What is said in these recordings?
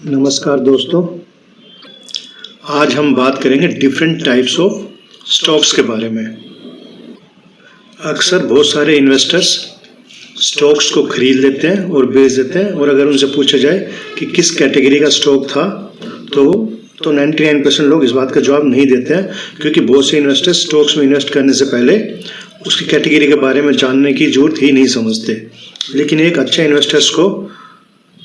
नमस्कार दोस्तों, आज हम बात करेंगे डिफरेंट टाइप्स ऑफ स्टॉक्स के बारे में। अक्सर बहुत सारे इन्वेस्टर्स स्टॉक्स को खरीद लेते हैं और बेच देते हैं, और अगर उनसे पूछा जाए कि किस कैटेगरी का स्टॉक था तो 99% लोग इस बात का जवाब नहीं देते हैं, क्योंकि बहुत से इन्वेस्टर्स स्टॉक्स में इन्वेस्ट करने से पहले उसकी कैटेगरी के बारे में जानने की जरूरत ही नहीं समझते। लेकिन एक अच्छा इन्वेस्टर्स को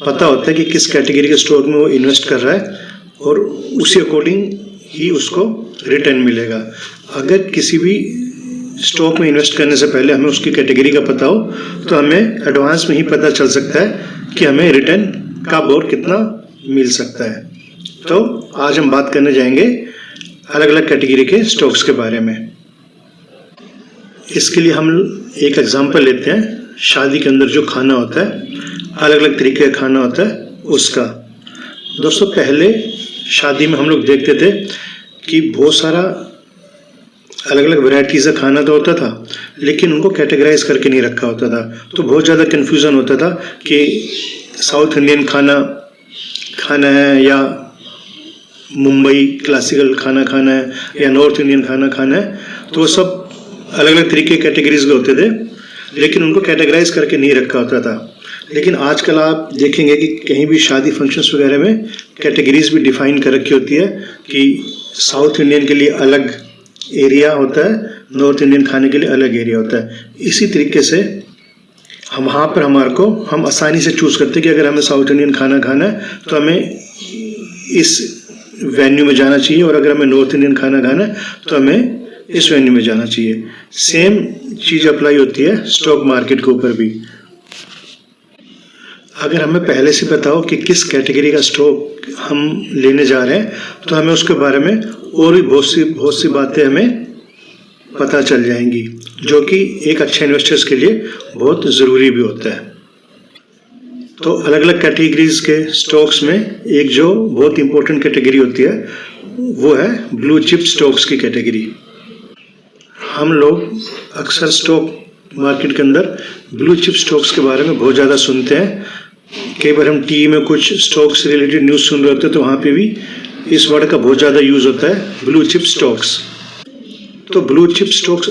पता होता है कि किस कैटेगरी के स्टॉक में वो इन्वेस्ट कर रहा है और उसी अकॉर्डिंग ही उसको रिटर्न मिलेगा। अगर किसी भी स्टॉक में इन्वेस्ट करने से पहले हमें उसकी कैटेगरी का पता हो तो हमें एडवांस में ही पता चल सकता है कि हमें रिटर्न कब और कितना मिल सकता है। तो आज हम बात करने जाएंगे अलग अलग कैटेगरी के स्टॉक्स के बारे में। इसके लिए हम एक एग्जांपल लेते हैं। शादी के अंदर जो खाना होता है, अलग अलग तरीके का खाना होता है उसका। दोस्तों, पहले शादी में हम लोग देखते थे कि बहुत सारा अलग अलग वैरायटीज़ का खाना तो होता था, लेकिन उनको कैटेगराइज करके नहीं रखा होता था। तो बहुत ज़्यादा कन्फ्यूज़न होता था कि साउथ इंडियन खाना है या मुंबई क्लासिकल खाना है या नॉर्थ इंडियन खाना है। तो वो सब अलग अलग तरीके के कैटेगरीज के होते थे, लेकिन उनको कैटेगराइज करके नहीं रखा होता था। लेकिन आजकल आप देखेंगे कि कहीं भी शादी फंक्शंस वगैरह में कैटेगरीज भी डिफाइन कर रखी होती है कि साउथ इंडियन के लिए अलग एरिया होता है, नॉर्थ इंडियन खाने के लिए अलग एरिया होता है। इसी तरीके से हम वहाँ पर हम आसानी से चूज़ करते हैं कि अगर हमें साउथ इंडियन खाना है तो हमें इस वेन्यू में जाना चाहिए, और अगर हमें नॉर्थ इंडियन खाना है तो हमें इस वेन्यू में जाना चाहिए। सेम चीज़ अप्लाई होती है स्टॉक मार्केट के ऊपर भी। अगर हमें पहले से पता हो कि किस कैटेगरी का स्टॉक हम लेने जा रहे हैं तो हमें उसके बारे में और भी बहुत सी बातें हमें पता चल जाएंगी, जो कि एक अच्छे इन्वेस्टर्स के लिए बहुत ज़रूरी भी होता है। तो अलग अलग कैटेगरीज के स्टॉक्स में एक जो बहुत इंपॉर्टेंट कैटेगरी होती है वो है ब्लू चिप स्टॉक्स की कैटेगरी। हम लोग अक्सर स्टॉक मार्केट के अंदर ब्लू चिप स्टॉक्स के बारे में बहुत ज़्यादा सुनते हैं। कई बार हम टीवी में कुछ स्टॉक से रिलेटेड न्यूज़ सुन रहे होते हैं तो वहाँ पे भी इस वर्ड का बहुत ज़्यादा यूज़ होता है, ब्लू चिप स्टॉक्स। तो ब्लू चिप स्टॉक्स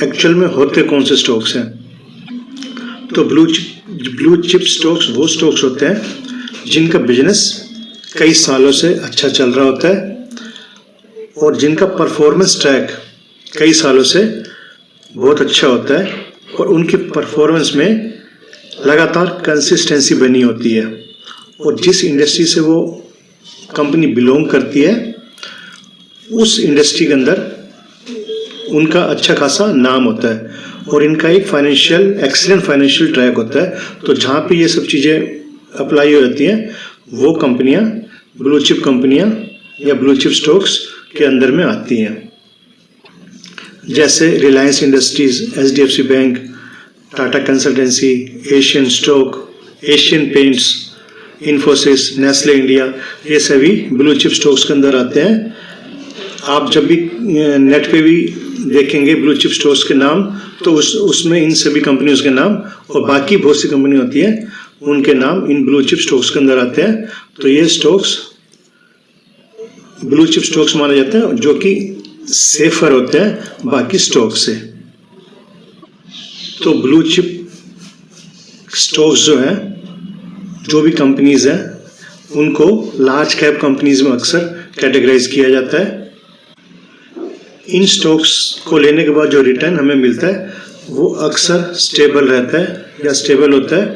एक्चुअल में होते कौन से स्टॉक्स हैं? तो ब्लू चिप स्टॉक्स वो स्टॉक्स होते हैं जिनका बिजनेस कई सालों से अच्छा चल रहा होता है और जिनका परफॉर्मेंस ट्रैक कई सालों से बहुत अच्छा होता है, और उनकी परफॉर्मेंस में लगातार कंसिस्टेंसी बनी होती है। और जिस इंडस्ट्री से वो कंपनी बिलोंग करती है उस इंडस्ट्री के अंदर उनका अच्छा खासा नाम होता है, और इनका एक एक्सीलेंट फाइनेंशियल ट्रैक होता है। तो जहाँ पे ये सब चीज़ें अप्लाई हो जाती हैं वो कंपनियाँ ब्लू चिप कंपनियाँ या ब्लू चिप स्टॉक्स के अंदर में आती हैं। जैसे Reliance industries, HDFC bank, Tata consultancy, Asian stock, Asian paints, Infosys, Nestle India, ये सभी ब्लू चिप स्टॉक्स के अंदर आते हैं। आप जब भी नेट पे भी देखेंगे ब्लू चिप स्टॉक्स के नाम तो उसमें इन सभी कंपनियों के नाम और बाकी बहुत सी कंपनी होती है उनके नाम इन ब्लू चिप स्टॉक्स के अंदर आते हैं। तो ये स्टॉक्स ब्लू चिप स्टॉक्स माने जाते हैं, जो कि सेफर होते हैं बाकी स्टॉक से। तो ब्लू चिप स्टॉक्स जो है, जो भी कंपनीज हैं, उनको लार्ज कैप कंपनीज में अक्सर कैटेगराइज किया जाता है। इन स्टॉक्स को लेने के बाद जो रिटर्न हमें मिलता है वो अक्सर स्टेबल रहता है या स्टेबल होता है।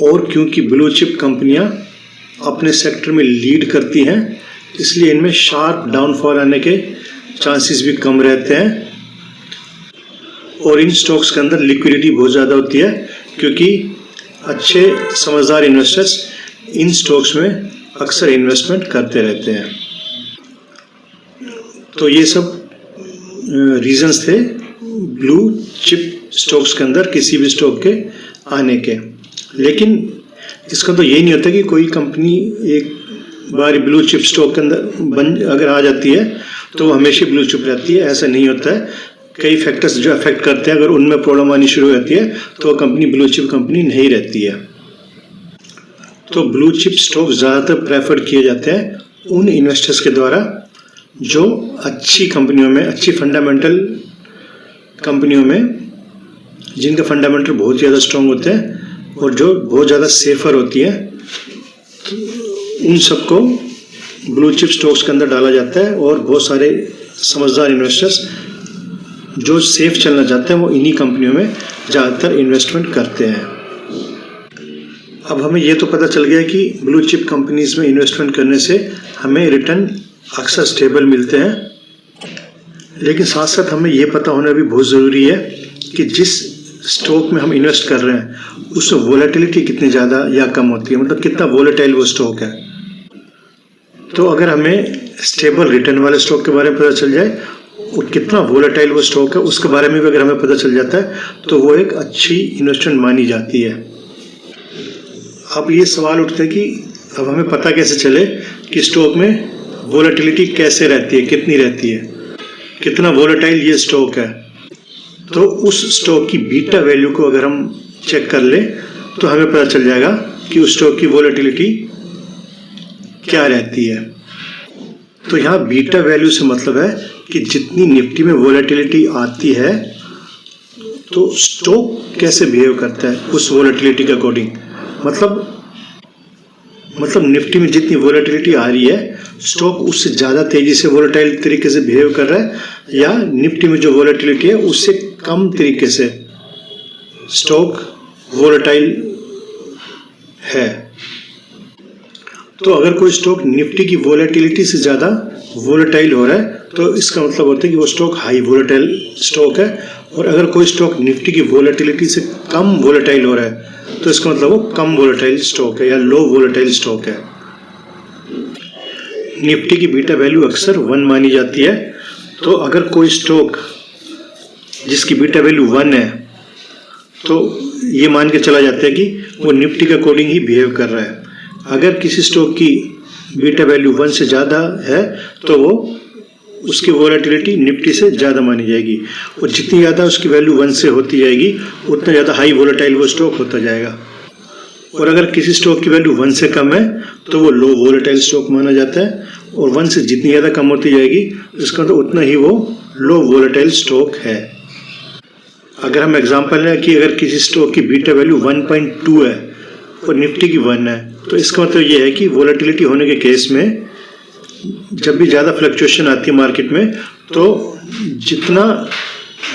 और क्योंकि ब्लू चिप कंपनियां अपने सेक्टर में लीड करती हैं, इसलिए इनमें शार्प डाउनफॉल आने के चांसेस भी कम रहते हैं। और इन स्टॉक्स के अंदर लिक्विडिटी बहुत ज़्यादा होती है, क्योंकि अच्छे समझदार इन्वेस्टर्स इन स्टॉक्स में अक्सर इन्वेस्टमेंट करते रहते हैं। तो ये सब रीजंस थे ब्लू चिप स्टॉक्स के अंदर किसी भी स्टॉक के आने के। लेकिन इसका तो यही नहीं होता कि कोई कंपनी एक बार ब्लू चिप स्टॉक के अंदर अगर आ जाती है तो वो हमेशा ब्लू चिप रहती है, ऐसा नहीं होता है। कई फैक्टर्स जो अफेक्ट करते हैं, अगर उनमें प्रॉब्लम आनी शुरू हो जाती है तो वो कंपनी ब्लू चिप कंपनी नहीं रहती है। तो ब्लू चिप स्टॉक ज़्यादातर प्रेफर किए जाते हैं उन इन्वेस्टर्स के द्वारा जो अच्छी कंपनियों में, अच्छी फंडामेंटल कंपनियों में, जिनके फंडामेंटल बहुत ज़्यादा स्ट्रॉन्ग होते हैं और जो बहुत ज़्यादा सेफर होती है, उन सबको ब्लू चिप स्टॉक्स के अंदर डाला जाता है। और बहुत सारे समझदार इन्वेस्टर्स जो सेफ चलना चाहते हैं वो इन्हीं कंपनियों में ज़्यादातर इन्वेस्टमेंट करते हैं। अब हमें ये तो पता चल गया कि ब्लू चिप कंपनीज में इन्वेस्टमेंट करने से हमें रिटर्न अक्सर स्टेबल मिलते हैं, लेकिन साथ साथ हमें ये पता होना भी बहुत ज़रूरी है कि जिस स्टॉक में हम इन्वेस्ट कर रहे हैं उसमें वोलेटिलिटी कितनी ज़्यादा या कम होती है, मतलब कितना वोलेटाइल वो स्टॉक है। तो अगर हमें स्टेबल रिटर्न वाले स्टॉक के बारे में पता चल जाए और कितना वोलेटाइल वो स्टॉक है उसके बारे में भी अगर हमें पता चल जाता है तो वो एक अच्छी इन्वेस्टमेंट मानी जाती है। अब ये सवाल उठता है कि अब हमें पता कैसे चले कि स्टॉक में वोलेटिलिटी कैसे रहती है, कितनी रहती है, कितना वोलेटाइल ये स्टॉक है। तो उस स्टॉक की बीटा वैल्यू को अगर हम चेक कर ले तो हमें पता चल जाएगा कि उस स्टॉक की वोलेटिलिटी क्या रहती है। तो यहाँ बीटा वैल्यू से मतलब है कि जितनी निफ्टी में वोलेटिलिटी आती है तो स्टॉक कैसे बिहेव करता है उस वोलेटिलिटी के अकॉर्डिंग। मतलब निफ्टी में जितनी वोलेटिलिटी आ रही है स्टॉक उससे ज़्यादा तेज़ी से वोलेटाइल तरीके से बिहेव कर रहा है या निफ्टी में जो वोलेटिलिटी है उससे कम तरीके से स्टॉक वोलेटाइल है। तो अगर कोई स्टॉक निफ्टी की वोलेटिलिटी से ज़्यादा वोलेटाइल हो रहा है तो इसका मतलब होता है कि वो स्टॉक हाई वोलेटाइल स्टॉक है, और अगर कोई स्टॉक निफ्टी की वोलेटिलिटी से कम वोलेटाइल हो रहा है तो इसका मतलब वो कम वोलेटाइल स्टॉक है या लो वोलेटाइल स्टॉक है। निफ्टी की बीटा वैल्यू अक्सर 1 मानी जाती है। तो अगर कोई स्टॉक जिसकी बीटा वैल्यू 1 है तो ये मान के चला जाता है कि वो निफ्टी के अकॉर्डिंग ही बिहेव कर रहा है। अगर किसी स्टॉक की बीटा वैल्यू 1 से ज़्यादा है तो वो उसकी वोलेटिलिटी निफ्टी से ज़्यादा मानी जाएगी, और जितनी ज़्यादा उसकी वैल्यू 1 से होती जाएगी उतना ज़्यादा हाई वोलेटाइल वो स्टॉक होता जाएगा। और अगर किसी स्टॉक की वैल्यू 1 से कम है तो वो लो वोलेटाइल स्टॉक माना जाता है, और 1 से जितनी ज़्यादा कम होती जाएगी इसका तो उतना ही वो लो वोलेटाइल स्टॉक है। अगर हम एग्जांपल लें कि अगर किसी स्टॉक की बीटा वैल्यू 1.2 है और निफ्टी की 1 है तो इसका मतलब ये है कि वोलेटिलिटी होने के केस में जब भी ज़्यादा फ्लक्चुएशन आती है मार्केट में तो जितना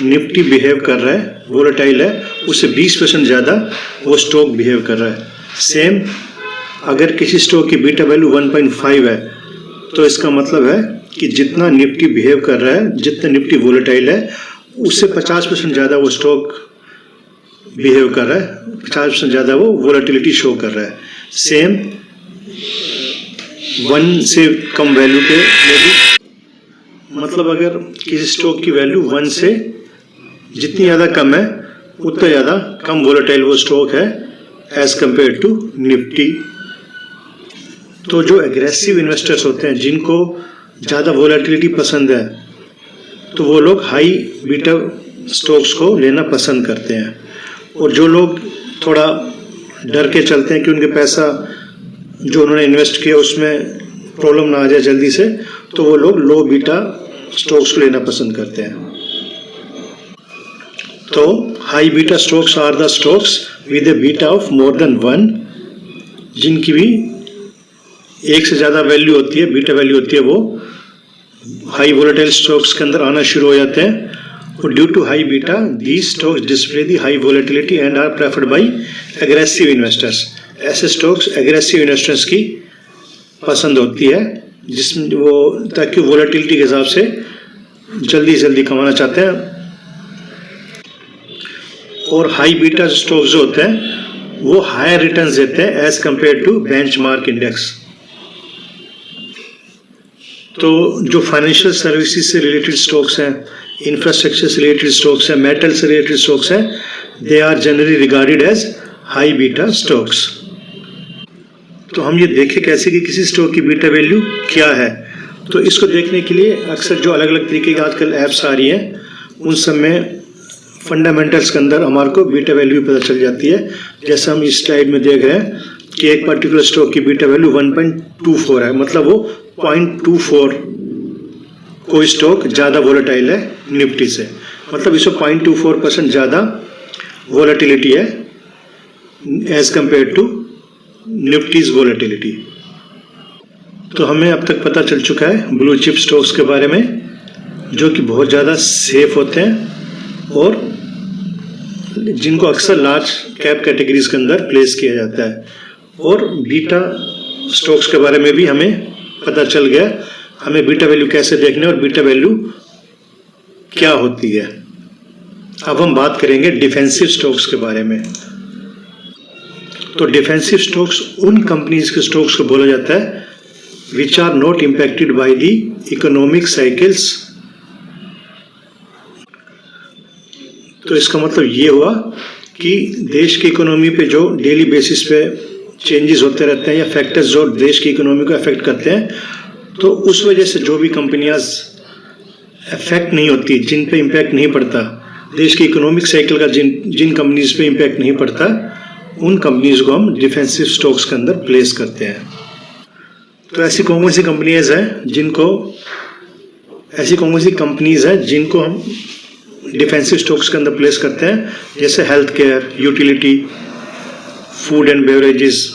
निफ्टी बिहेव कर रहा है वोलेटाइल है उससे 20% ज़्यादा वो स्टॉक बिहेव कर रहा है। सेम अगर किसी स्टॉक की बीटा वैल्यू 1.5 है तो इसका मतलब है कि जितना निफ्टी बिहेव कर रहा है, जितना निफ्टी वोलेटाइल है उससे 50% ज़्यादा वो स्टॉक बिहेव कर रहा है, 50% ज़्यादा वो वोलेटिलिटी शो कर रहा है। सेम 1 से कम वैल्यू के लिए भी, मतलब अगर किसी स्टॉक की वैल्यू 1 से जितनी ज़्यादा कम है उतना ज़्यादा कम वोलेटाइल वो स्टॉक है एज कंपेयर टू निफ्टी। तो जो एग्रेसिव इन्वेस्टर्स होते हैं जिनको ज़्यादा वोलेटिलिटी पसंद है तो वो लोग हाई बीटा स्टॉक्स को लेना पसंद करते हैं, और जो लोग थोड़ा डर के चलते हैं कि उनके पैसा जो उन्होंने इन्वेस्ट किया उसमें प्रॉब्लम ना आ जाए जल्दी से, तो वो लोग लो बीटा स्टॉक्स को लेना पसंद करते हैं। तो high beta stocks are the stocks with a beta of more than 1, जिनकी भी 1 से ज़्यादा वैल्यू होती है, बीटा वैल्यू होती है, वो हाई वोलेटाइल स्टॉक्स के अंदर आना शुरू हो जाते हैं। और due to high beta these stocks display the high volatility and are preferred by aggressive investors. ऐसे स्टॉक्स एग्रेसिव इन्वेस्टर्स की पसंद होती है जिसमें वो ताकि वोलेटिलिटी के हिसाब से जल्दी जल्दी कमाना चाहते हैं। और हाई बीटा स्टॉक्स जो होते हैं वो हायर रिटर्न्स देते हैं as compare to benchmark index. तो जो फाइनेंशियल सर्विसेज से रिलेटेड स्टॉक्स हैं, इंफ्रास्ट्रक्चर से रिलेटेड स्टॉक्स हैं, मेटल से रिलेटेड स्टॉक्स हैं, they are generally regarded as high beta stocks. तो हम ये देखें कैसे कि किसी स्टॉक की बीटा वैल्यू क्या है। तो इसको देखने के लिए अक्सर जो अलग अलग तरीके की आजकल ऐप्स आ रही हैं उन सब में फंडामेंटल्स के अंदर हमारे को बीटा वैल्यू पता चल जाती है। जैसे हम इस स्लाइड में देख रहे हैं कि एक पर्टिकुलर स्टॉक की बीटा वैल्यू 1.24 है, मतलब वो 0.24 कोई स्टॉक ज़्यादा वोलेटाइल है निफ्टी से, मतलब इसमें 0.24% ज़्यादा वोलेटिलिटी है एज कंपेयर टू निफ्टीज वोलेटिलिटी। तो हमें अब तक पता चल चुका है ब्लू चिप स्टॉक्स के बारे में, जो कि बहुत ज़्यादा सेफ होते हैं और जिनको अक्सर लार्ज कैप कैटेगरीज के अंदर प्लेस किया जाता है। और बीटा स्टॉक्स के बारे में भी हमें पता चल गया, हमें बीटा वैल्यू कैसे देखने और बीटा वैल्यू क्या होती है। अब हम बात करेंगे डिफेंसिव स्टॉक्स के बारे में। तो डिफेंसिव स्टॉक्स उन कंपनीज के स्टॉक्स को बोला जाता है which are not impacted by the economic cycles. तो इसका मतलब ये हुआ कि देश की इकोनॉमी पे जो डेली बेसिस पे चेंजेस होते रहते हैं या फैक्टर्स जो देश की इकोनॉमी को अफेक्ट करते हैं, तो उस वजह से जो भी कंपनियां अफेक्ट नहीं होती, जिन पे इम्पैक्ट नहीं पड़ता, देश की इकोनॉमिक साइकिल का जिन कंपनीज पे इम्पैक्ट नहीं पड़ता, उन कंपनीज को हम डिफेंसिव स्टॉक्स के अंदर प्लेस करते हैं। तो ऐसी कौन सी कंपनीज हैं जिनको हम डिफेंसिव स्टॉक्स के अंदर प्लेस करते हैं, जैसे health care, utility, food and beverages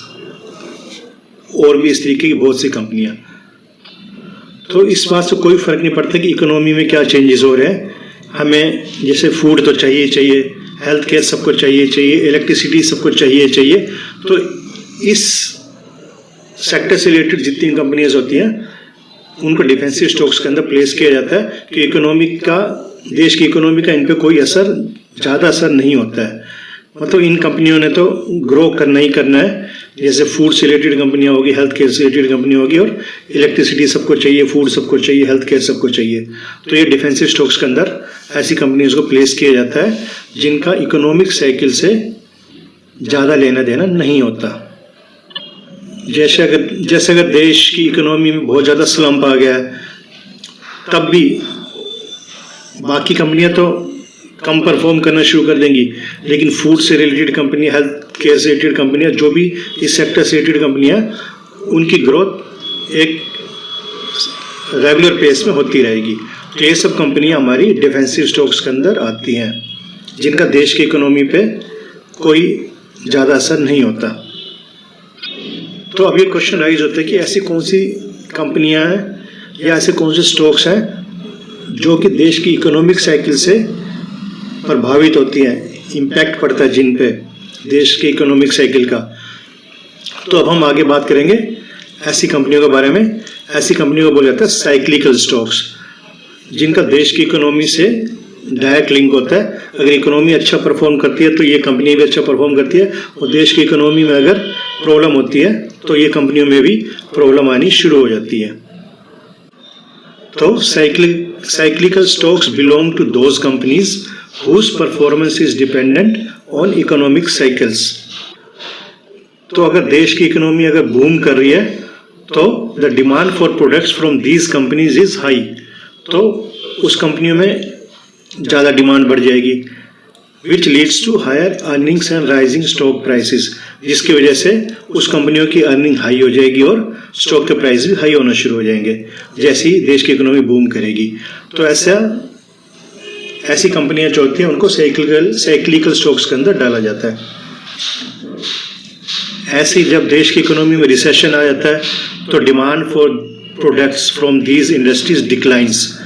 और भी इस तरीके की बहुत सी कंपनियां। तो इस बात से कोई फर्क नहीं पड़ता कि इकोनॉमी में क्या चेंजेस हो रहे हैं, हमें जैसे फूड तो चाहिए, हेल्थ केयर सबको चाहिए, इलेक्ट्रिसिटी सबको चाहिए। तो इस सेक्टर से रिलेटेड जितनी कंपनीज होती हैं उनको डिफेंसिव स्टॉक्स के अंदर प्लेस किया जाता है कि देश की इकोनॉमी का इन पे कोई ज़्यादा असर नहीं होता है। मतलब इन कंपनियों ने तो ग्रो करना ही करना है, जैसे फूड से रिलेटेड कंपनियां होगी, हेल्थ केयर से रिलेटेड कंपनी होगी, और इलेक्ट्रिसिटी सबको चाहिए, फूड सबको चाहिए, हेल्थ केयर सबको चाहिए। तो ये डिफेंसिव स्टॉक्स के अंदर ऐसी कंपनीज को प्लेस किया जाता है जिनका इकोनॉमिक साइकिल से ज़्यादा लेना देना नहीं होता। जैसे अगर देश की इकोनॉमी में बहुत ज़्यादा स्लम्प आ गया है, तब भी बाकी कंपनियां तो कम परफॉर्म करना शुरू कर देंगी, लेकिन फूड से रिलेटेड कंपनी, हेल्थ केयर से रिलेटेड कंपनियां, जो भी इस सेक्टर से रिलेटेड कंपनियां, उनकी ग्रोथ एक रेगुलर पेस में होती रहेगी। तो ये सब कंपनियां हमारी डिफेंसिव स्टॉक्स के अंदर आती हैं, जिनका देश की इकोनॉमी पे कोई ज़्यादा असर नहीं होता। तो अब ये क्वेश्चन राइज होता है कि ऐसी कौन सी कंपनियां हैं या ऐसे कौन से स्टॉक्स हैं जो कि देश की इकोनॉमिक साइकिल से प्रभावित होती हैं, इम्पैक्ट पड़ता है जिन पे देश के इकोनॉमिक साइकिल का। तो अब हम आगे बात करेंगे ऐसी कंपनियों के बारे में। ऐसी कंपनियों को बोला जाता है साइक्लिकल स्टॉक्स, जिनका देश की इकोनॉमी से डायरेक्ट लिंक होता है। अगर इकोनॉमी अच्छा परफॉर्म करती है तो ये कंपनी भी अच्छा परफॉर्म करती है, और देश की इकोनॉमी में अगर प्रॉब्लम होती है तो ये कंपनियों में भी प्रॉब्लम आनी शुरू हो जाती है। तो cyclical stocks belong to those companies whose performance is dependent on economic cycles. तो अगर देश की इकोनॉमी अगर बूम कर रही है तो the demand for products from these companies is high, तो उस कंपनियों में ज़्यादा डिमांड बढ़ जाएगी, which leads to higher earnings and rising stock prices, जिसकी वजह से उस कंपनियों की अर्निंग हाई हो जाएगी और स्टॉक के प्राइस भी हाई होना शुरू हो जाएंगे जैसे ही देश की इकोनॉमी बूम करेगी। तो ऐसी कंपनियां जो होती हैं उनको साइक्लिकल स्टॉक्स के अंदर डाला जाता है। ऐसे ही जब देश की इकोनॉमी में रिसेशन आ जाता है तो demand for products from these industries declines.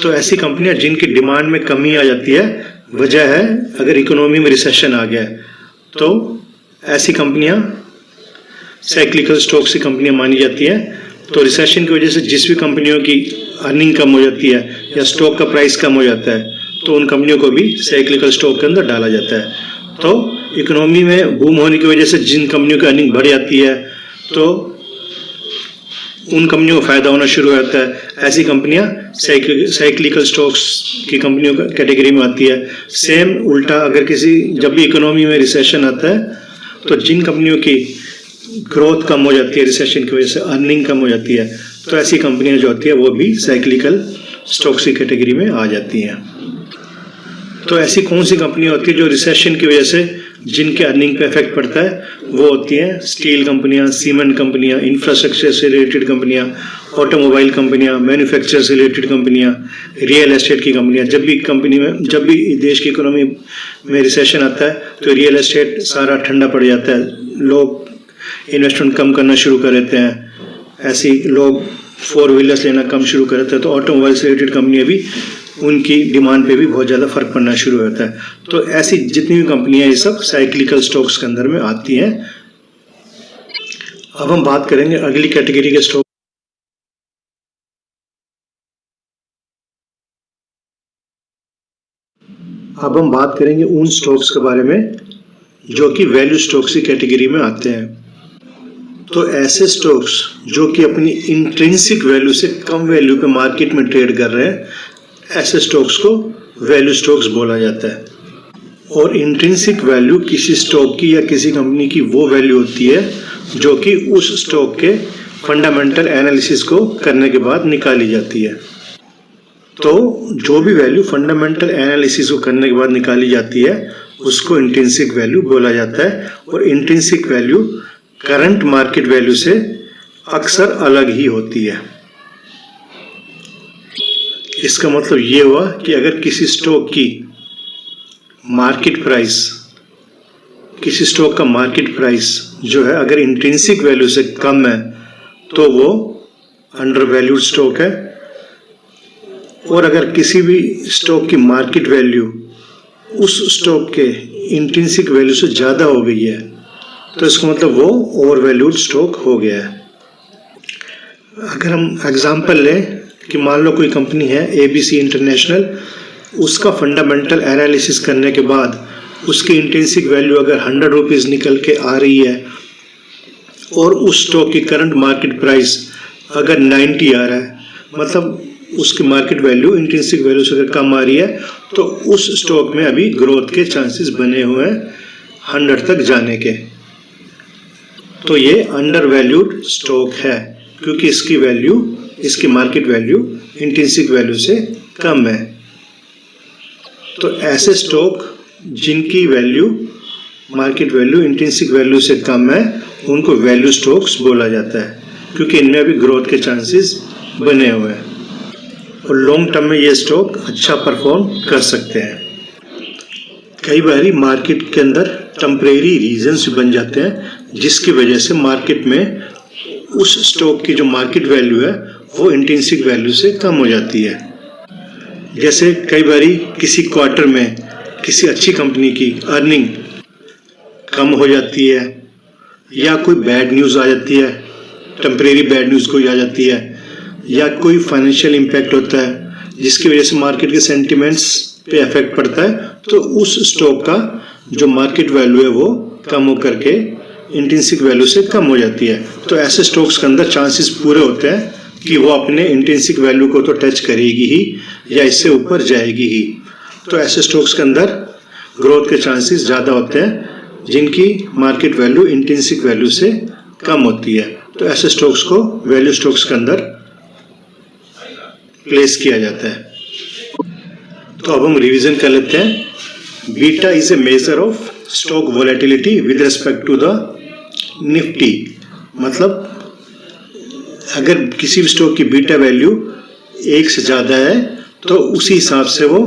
तो ऐसी कंपनियां जिनकी डिमांड में कमी आ जाती है, वजह है अगर इकोनॉमी में रिसेशन आ गया है, तो ऐसी कंपनियां साइक्लिकल स्टॉक्स की कंपनियां मानी जाती हैं। तो रिसेशन की वजह से जिस भी कंपनियों की अर्निंग कम हो जाती है या स्टॉक का प्राइस कम हो जाता है, तो उन कंपनियों को भी साइक्लिकल स्टॉक के अंदर डाला जाता है। तो इकोनॉमी में बूम होने की वजह से जिन कंपनियों की अर्निंग बढ़ जाती है तो उन कंपनियों को फायदा होना शुरू हो जाता है। ऐसी कंपनियां साइक्लिकल स्टॉक्स की कंपनियों कैटेगरी में आती है। सेम उल्टा अगर जब भी इकोनॉमी में रिसेशन आता है तो जिन कंपनियों की ग्रोथ कम हो जाती है रिसेशन की वजह से, अर्निंग कम हो जाती है, तो ऐसी कंपनियां जो होती है वो भी साइक्लिकल स्टॉक्स की कैटेगरी में आ जाती हैं। तो ऐसी कौन सी कंपनियां होती है जो रिसेशन की वजह से जिनके अर्निंग पे इफेक्ट पड़ता है वो होती हैं स्टील कंपनियां, सीमेंट कंपनियां, इंफ्रास्ट्रक्चर से रिलेटेड कंपनियां, ऑटोमोबाइल कंपनियां, मैन्युफैक्चर से रिलेटेड कंपनियां, रियल एस्टेट की कंपनियां। जब भी देश की इकोनॉमी में रिसेशन आता है तो रियल एस्टेट सारा ठंडा पड़ जाता है, लोग इन्वेस्टमेंट कम करना शुरू कर देते हैं, ऐसे लोग 4 व्हीलर्स लेना कम शुरू कर देते हैं। तो ऑटोमोबाइल से रिलेटेड कंपनियां भी, उनकी डिमांड पे भी बहुत ज़्यादा फर्क पड़ना शुरू होता है। तो ऐसी जितनी भी कंपनियां ये सब साइक्लिकल स्टॉक्स के अंदर में आती हैं। अब हम बात करेंगे अगली कैटेगरी के स्टॉक। अब हम बात करेंगे उन स्टॉक्स के बारे में जो कि वैल्यू स्टॉक्स की कैटेगरी में आते हैं। तो ऐसे स्टॉक्स जो कि अपनी इंट्रिंसिक वैल्यू से कम वैल्यू पे मार्केट में ट्रेड कर रहे हैं, ऐसे स्टॉक्स को वैल्यू स्टॉक्स बोला जाता है। और इंट्रिंसिक वैल्यू किसी स्टॉक की या किसी कंपनी की वो वैल्यू होती है जो कि उस स्टॉक के फंडामेंटल एनालिसिस को करने के बाद निकाली जाती है। तो जो भी वैल्यू फंडामेंटल एनालिसिस को करने के बाद निकाली जाती है उसको इंट्रिंसिक वैल्यू बोला जाता है। और intrinsic value current market value से अक्सर अलग ही होती है। इसका मतलब ये हुआ कि अगर किसी स्टॉक की मार्केट प्राइस, किसी स्टॉक का मार्केट प्राइस जो है अगर इंट्रिंसिक वैल्यू से कम है तो वो अंडर वैल्यूड स्टॉक है। और अगर किसी भी स्टॉक की मार्केट वैल्यू उस स्टॉक के इंट्रिंसिक वैल्यू से ज़्यादा हो गई है तो इसका मतलब वो ओवर वैल्यूड स्टॉक हो गया है। अगर हम एग्जांपल लें कि मान लो कोई कंपनी है ABC इंटरनेशनल, उसका फंडामेंटल एनालिसिस करने के बाद उसकी इंट्रिंसिक वैल्यू अगर 100 रुपीज़ निकल के आ रही है और उस स्टॉक की करंट मार्केट प्राइस अगर 90 आ रहा है, मतलब उसकी मार्केट वैल्यू इंट्रिंसिक वैल्यू से अगर कम आ रही है, तो उस स्टॉक में अभी ग्रोथ के चांसेस बने हुए हैं 100 तक जाने के। तो ये अंडर वैल्यूड स्टॉक है क्योंकि इसकी वैल्यू, इसकी मार्केट वैल्यू इंट्रिंसिक वैल्यू से कम है। तो ऐसे स्टॉक जिनकी value, market value intrinsic value से कम है, उनको वैल्यू स्टॉक्स बोला जाता है क्योंकि इनमें अभी ग्रोथ के चांसेस बने हुए हैं और लॉन्ग टर्म में ये स्टॉक अच्छा परफॉर्म कर सकते हैं। कई बार मार्केट के अंदर टेम्परेरी रीजन्स बन जाते हैं जिसकी वजह से मार्केट में उस स्टॉक की जो मार्केट वैल्यू है वो इंट्रिंसिक वैल्यू से कम हो जाती है। जैसे कई बारी किसी क्वार्टर में किसी अच्छी कंपनी की अर्निंग कम हो जाती है या कोई बैड न्यूज़ आ जाती है, टेम्परेरी बैड न्यूज़ कोई आ जाती है, या कोई फाइनेंशियल इम्पैक्ट होता है जिसकी वजह से मार्केट के सेंटिमेंट्स पे इफेक्ट पड़ता है, तो उस स्टॉक का जो मार्केट वैल्यू है वो कम होकर के इंट्रिंसिक वैल्यू से कम हो जाती है। तो ऐसे स्टॉक्स के अंदर चांसेस पूरे होते हैं कि वो अपने इंट्रिंसिक वैल्यू को तो टच करेगी ही या इससे ऊपर जाएगी ही। तो ऐसे स्टॉक्स के अंदर ग्रोथ के चांसेस ज़्यादा होते हैं जिनकी मार्केट वैल्यू इंट्रिंसिक वैल्यू से कम होती है। तो ऐसे स्टॉक्स को वैल्यू स्टॉक्स के अंदर प्लेस किया जाता है। तो अब हम रिवीजन कर लेते हैं। Beta is a major of stock volatility with respect to the Nifty. मतलब अगर किसी भी स्टॉक की बीटा वैल्यू 1 से ज़्यादा है तो उसी हिसाब से वो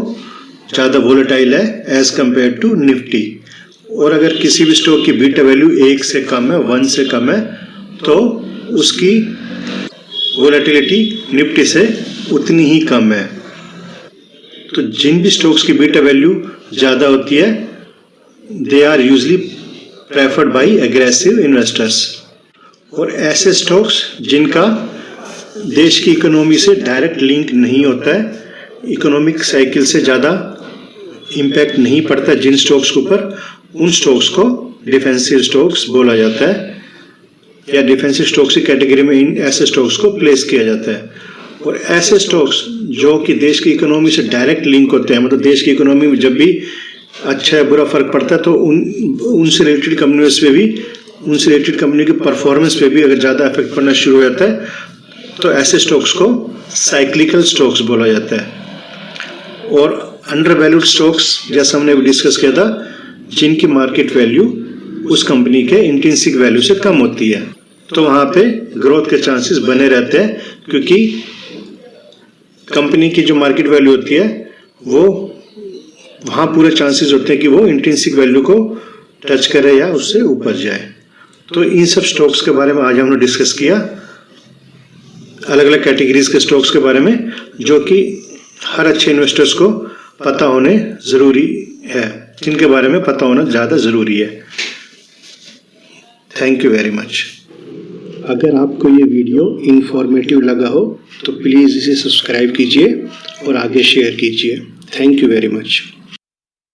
ज़्यादा वोलेटाइल है एज कंपेयर टू निफ्टी। और अगर किसी भी स्टॉक की बीटा वैल्यू 1 से कम है, 1 से कम है, तो उसकी वोलेटिलिटी निफ्टी से उतनी ही कम है। तो जिन भी स्टॉक्स की बीटा वैल्यू ज़्यादा होती है, they are usually preferred by aggressive investors. और ऐसे स्टॉक्स जिनका देश की इकोनॉमी से डायरेक्ट लिंक नहीं होता है, इकोनॉमिक साइकिल से ज़्यादा इम्पैक्ट नहीं पड़ता जिन स्टॉक्स के ऊपर, उन स्टॉक्स को डिफेंसिव स्टॉक्स बोला जाता है या डिफेंसिव स्टॉक्स की कैटेगरी में इन ऐसे स्टॉक्स को प्लेस किया जाता है। और ऐसे स्टॉक्स जो कि देश की इकोनॉमी से डायरेक्ट लिंक होते हैं, मतलब देश की इकोनॉमी में जब भी अच्छा या बुरा फर्क पड़ता है तो उनसे रिलेटेड कंपनियों पे भी, उनसे रिलेटेड कंपनी की परफॉर्मेंस पे भी अगर ज़्यादा इफेक्ट पड़ना शुरू हो जाता है तो ऐसे स्टॉक्स को साइक्लिकल स्टॉक्स बोला जाता है। और अंडर वैल्यूड स्टॉक्स, जैसा हमने अभी डिस्कस किया था, जिनकी मार्केट वैल्यू उस कंपनी के इंट्रिंसिक वैल्यू से कम होती है, तो वहाँ पे ग्रोथ के चांसेस बने रहते हैं, क्योंकि कंपनी की जो मार्केट वैल्यू होती है वो वहाँ पूरे चांसेस होते हैं कि वो इंट्रिंसिक वैल्यू को टच करे या उससे ऊपर जाए। तो इन सब स्टॉक्स के बारे में आज हमने डिस्कस किया, अलग अलग कैटेगरीज के स्टॉक्स के बारे में, जो कि हर अच्छे इन्वेस्टर्स को पता होने ज़रूरी है, जिनके बारे में पता होना ज़्यादा ज़रूरी है। Thank you very much. अगर आपको ये वीडियो इंफॉर्मेटिव लगा हो तो प्लीज़ इसे सब्सक्राइब कीजिए और आगे शेयर कीजिए। Thank you very much.